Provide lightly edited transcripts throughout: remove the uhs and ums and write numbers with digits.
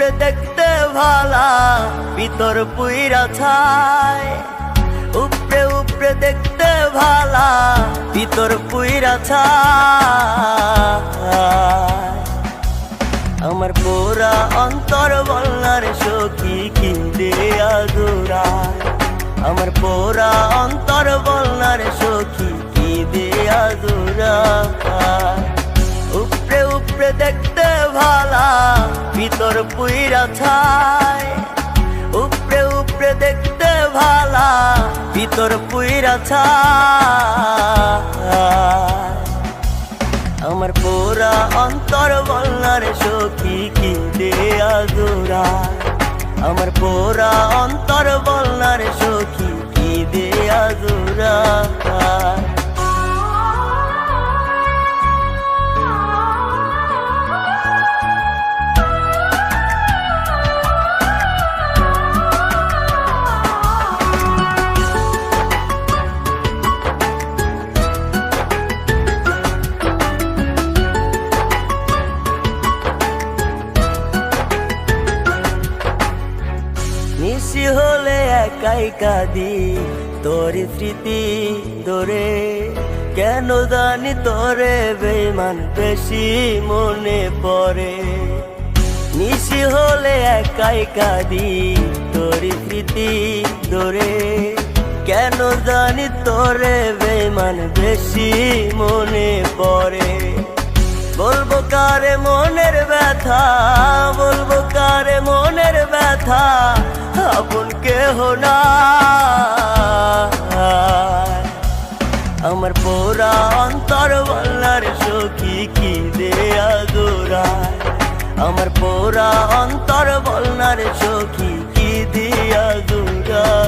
উপরে দেখতে ভালা, ভিতর পুইরা ছাই। উপরে উপরে দেখতে ভালা, ভিতর পুইরা ছাই। আমার পোড়া অন্তর বলনার সখী কি দেয়া জোড়ায়। আমার পোড়া অন্তর বলনার সখী কি দেয়া জোড়ায়। উপরে উপরে দেখতে ভালা, ভিতর পুইরা ছাই। উপরে উপরে দেখতে ভালা, ভিতর পুইরা ছাই। আমার পোড়া অন্তর বলনার সখী কি দেয়া জোড়ায়। আমার পোড়া অন্তর বলনার সখী কি দেয়া জোড়ায়। নিশি হলে একাই কাঁদি, তোর স্মৃতি ধরে। কেন জানি তোরে বেমান বেশি মনে পড়ে। নিশি হলে একাই কাঁদি, তোর স্মৃতি ধরে। কেন জানি তোরে বেমান বেশি মনে পড়ে। বলবো কারে মনের ব্যথা, বলবো কারে মনের ব্যথা, আপন কেহ নাই। আমার পোড়া অন্তর বলনার সখী কি দেয়া জোড়ায়। আমার পোড়া অন্তর বলনার সখী কি দেয়া জোড়ায়।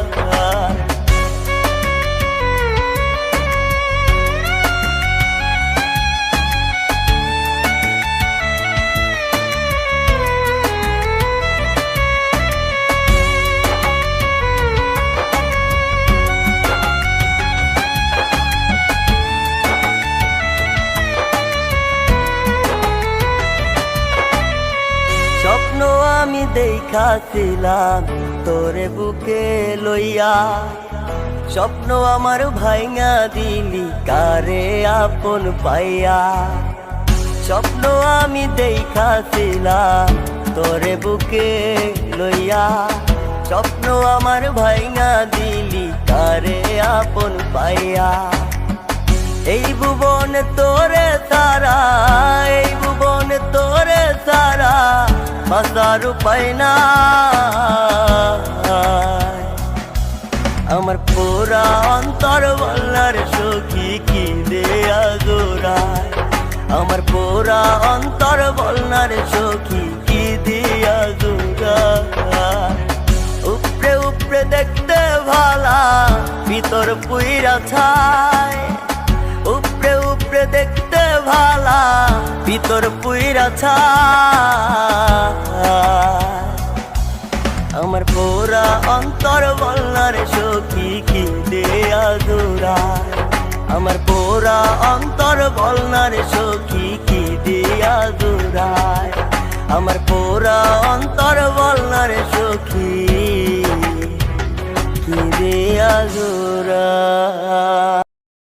স্বপ্ন আমি দেখাছিলাম তোরে বুকে লইয়া। স্বপ্ন আমার ভাইঙা দিলি কারে আপন পাইয়া। স্বপ্ন আমি দেখাছিলাম তোরে বুকে লইয়া। স্বপ্ন আমার ভাইঙা দিলি কারে আপন পাইয়া। এই ভুবনে তোরে তারা, এই ভুবনে তোরে তারা, বাঁচার উপায় নাই। আমার পোড়া অন্তর বলনার সখী কি দেয়া জোড়ায়। আমার পোড়া অন্তর বলনার সখী কি দেয়া জোড়ায়। উপরে উপরে দেখতে ভালা, ভিতর পুইরা ছাই। উপরে উপরে দেখতে ভালা, ভিতর পুইরা ছাই। আমার পোড়া অন্তর বলনার সখী কি দেয়া জোড়ায়। আমার পোড়া অন্তর বলনার সখী কি দেয়া জোড়ায়। আমার পোড়া অন্তর বলনার সখী কি দেয়া জোড়ায়।